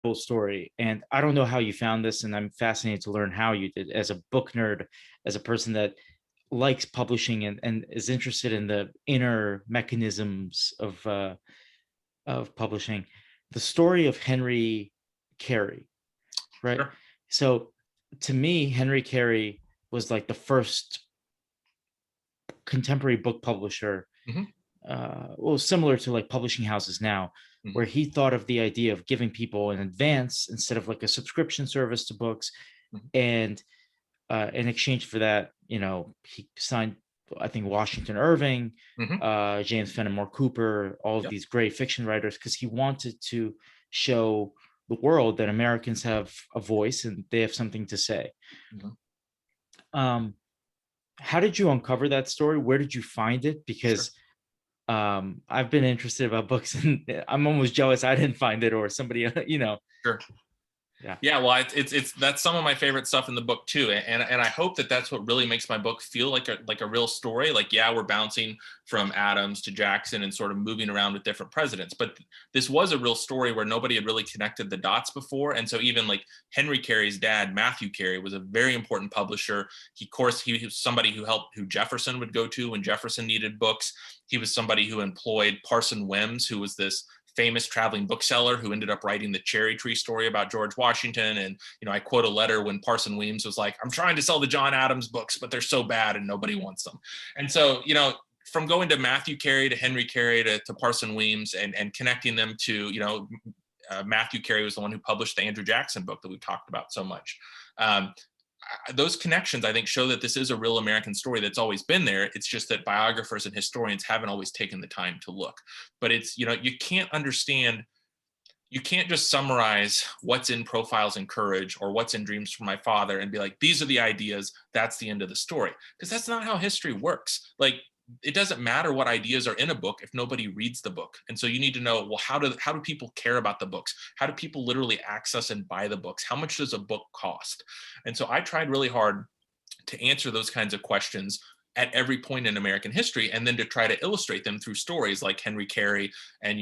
whole story. And I don't know how you found this, and I'm fascinated to learn how you did as a book nerd, as a person that likes publishing and is interested in the inner mechanisms of publishing. The story of Henry Carey, right? Sure. So to me, Henry Carey was like the first contemporary book publisher, Mm-hmm. well, similar to like publishing houses now, Mm-hmm. where he thought of the idea of giving people an advance instead of like a subscription service to books. Mm-hmm. And in exchange for that, he signed, I think, Washington Irving, Mm-hmm. James Fenimore Cooper, all of Yep. these great fiction writers, because he wanted to show the world that Americans have a voice and they have something to say. Mm-hmm. Um, how did you uncover that story? Where did you find it? Sure. Because I've been interested about books, and I'm almost jealous I didn't find it, or somebody, Sure. Yeah. Yeah, well, it's that's some of my favorite stuff in the book too, and I hope that that's what really makes my book feel like a real story. Like, yeah, we're bouncing from Adams to Jackson and sort of moving around with different presidents, but this was a real story where nobody had really connected the dots before. And so even like Henry Carey's dad, Matthew Carey, was a very important publisher. He was somebody who Jefferson would go to when Jefferson needed books. He was somebody who employed Parson Weems, who was this famous traveling bookseller who ended up writing the cherry tree story about George Washington. And, I quote a letter when Parson Weems was like, "I'm trying to sell the John Adams books, but they're so bad and nobody wants them." And so, from going to Matthew Carey to Henry Carey to Parson Weems and connecting them to, Matthew Carey was the one who published the Andrew Jackson book that we've talked about so much. Those connections, I think, show that this is a real American story that's always been there. It's just that biographers and historians haven't always taken the time to look. But it's, you can't just summarize what's in Profiles in Courage or what's in Dreams from My Father and be like, these are the ideas, that's the end of the story. Because that's not how history works. Like, it doesn't matter what ideas are in a book if nobody reads the book. And so you need to know, well, how do people care about the books? How do people literally access and buy the books? How much does a book cost? And so I tried really hard to answer those kinds of questions at every point in American history, and then to try to illustrate them through stories like Henry Carey. And,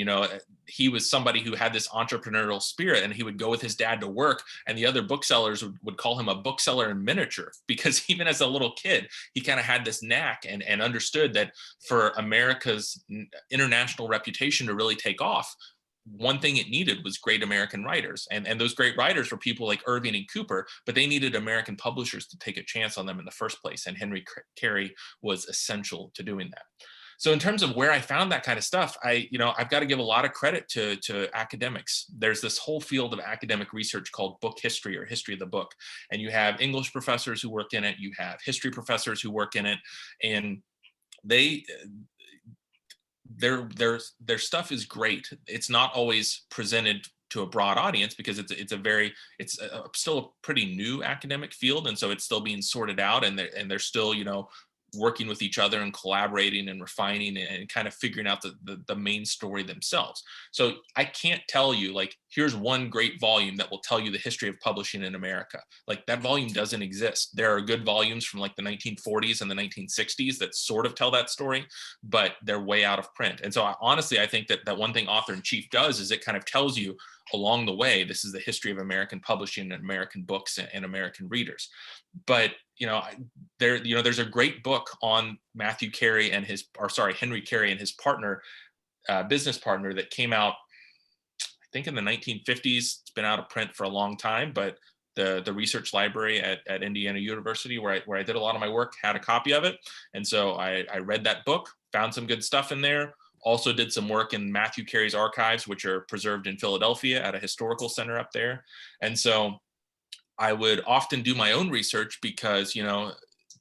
he was somebody who had this entrepreneurial spirit, and he would go with his dad to work, and the other booksellers would call him a bookseller in miniature, because even as a little kid, he kind of had this knack and understood that for America's international reputation to really take off, one thing it needed was great American writers. And those great writers were people like Irving and Cooper, but they needed American publishers to take a chance on them in the first place. And Henry Carey was essential to doing that. So in terms of where I found that kind of stuff, I've got to give a lot of credit to academics. There's this whole field of academic research called book history, or history of the book. And you have English professors who work in it. You have history professors who work in it. And their stuff is great. It's not always presented to a broad audience because it's still a pretty new academic field, and so it's still being sorted out, and they're still working with each other and collaborating and refining and kind of figuring out the main story themselves. So I can't tell you, like, here's one great volume that will tell you the history of publishing in America. Like, that volume doesn't exist. There are good volumes from like the 1940s and the 1960s that sort of tell that story, but they're way out of print. And so I think that one thing Author in Chief does is it kind of tells you along the way, this is the history of American publishing and American books and American readers. But there's a great book on Henry Carey and his partner, business partner, that came out, I think, in the 1950s. It's been out of print for a long time, but the research library at Indiana University, where I did a lot of my work, had a copy of it. And so I read that book, found some good stuff in there. Also did some work in Matthew Carey's archives, which are preserved in Philadelphia at a historical center up there. And so I would often do my own research because,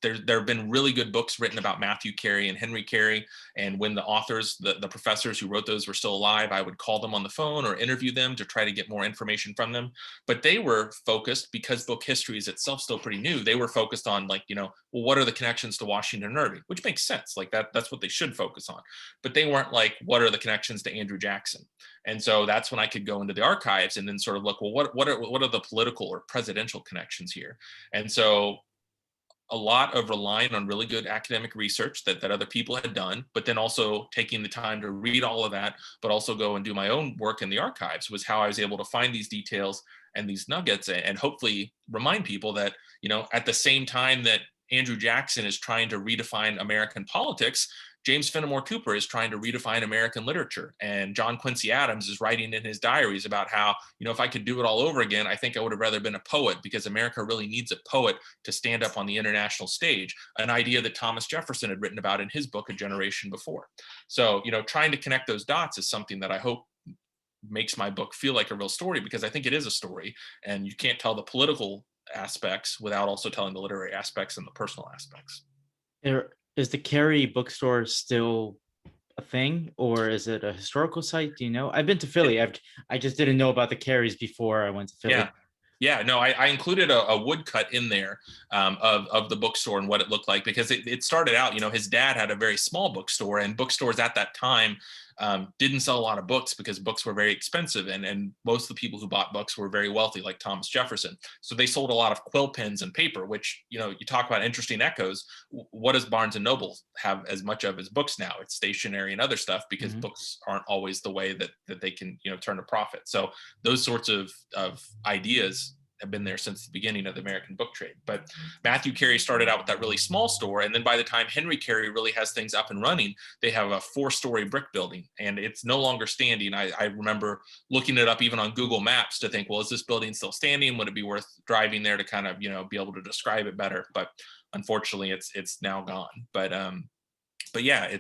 there have been really good books written about Matthew Carey and Henry Carey. And when the authors, the professors who wrote those were still alive, I would call them on the phone or interview them to try to get more information from them. But they were focused, because book history is itself still pretty new, they were focused on, like, well, what are the connections to Washington and Irving, which makes sense. Like, that's what they should focus on. But they weren't like, what are the connections to Andrew Jackson? And so that's when I could go into the archives and then sort of look, well, what are the political or presidential connections here? And so a lot of relying on really good academic research that other people had done, but then also taking the time to read all of that, but also go and do my own work in the archives was how I was able to find these details and these nuggets, and hopefully remind people that, at the same time that Andrew Jackson is trying to redefine American politics, James Fenimore Cooper is trying to redefine American literature. And John Quincy Adams is writing in his diaries about how, if I could do it all over again, I think I would have rather been a poet, because America really needs a poet to stand up on the international stage, an idea that Thomas Jefferson had written about in his book, A Generation Before. So, trying to connect those dots is something that I hope makes my book feel like a real story, because I think it is a story, and you can't tell the political aspects without also telling the literary aspects and the personal aspects. Is the Carey bookstore still a thing, or is it a historical site? Do you know? I've been to Philly. I just didn't know about the Careys before I went to Philly. Yeah, no, I included a woodcut in there of the bookstore and what it looked like, because it started out, his dad had a very small bookstore, and bookstores at that time didn't sell a lot of books because books were very expensive, and most of the people who bought books were very wealthy, like Thomas Jefferson. So they sold a lot of quill pens and paper, which, you talk about interesting echoes. What does Barnes and Noble have as much of as books now? It's stationery and other stuff, because books aren't always the way that they can, turn a profit. So those sorts of ideas have been there since the beginning of the American book trade. But Matthew Carey started out with that really small store, and then by the time Henry Carey really has things up and running, they have a 4-story brick building, and it's no longer standing. I remember looking it up even on Google Maps to think, well, is this building still standing? Would it be worth driving there to kind of, be able to describe it better? But unfortunately, it's now gone. But yeah,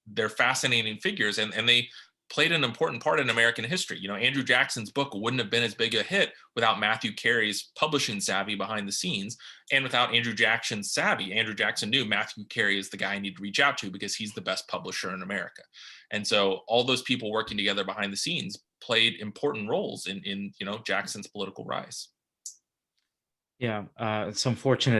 they're fascinating figures, and they played an important part in American history. Andrew Jackson's book wouldn't have been as big a hit without Matthew Carey's publishing savvy behind the scenes, and without Andrew Jackson's savvy. Andrew Jackson knew Matthew Carey is the guy I need to reach out to, because he's the best publisher in America. And so all those people working together behind the scenes played important roles in Jackson's political rise. Yeah, it's unfortunate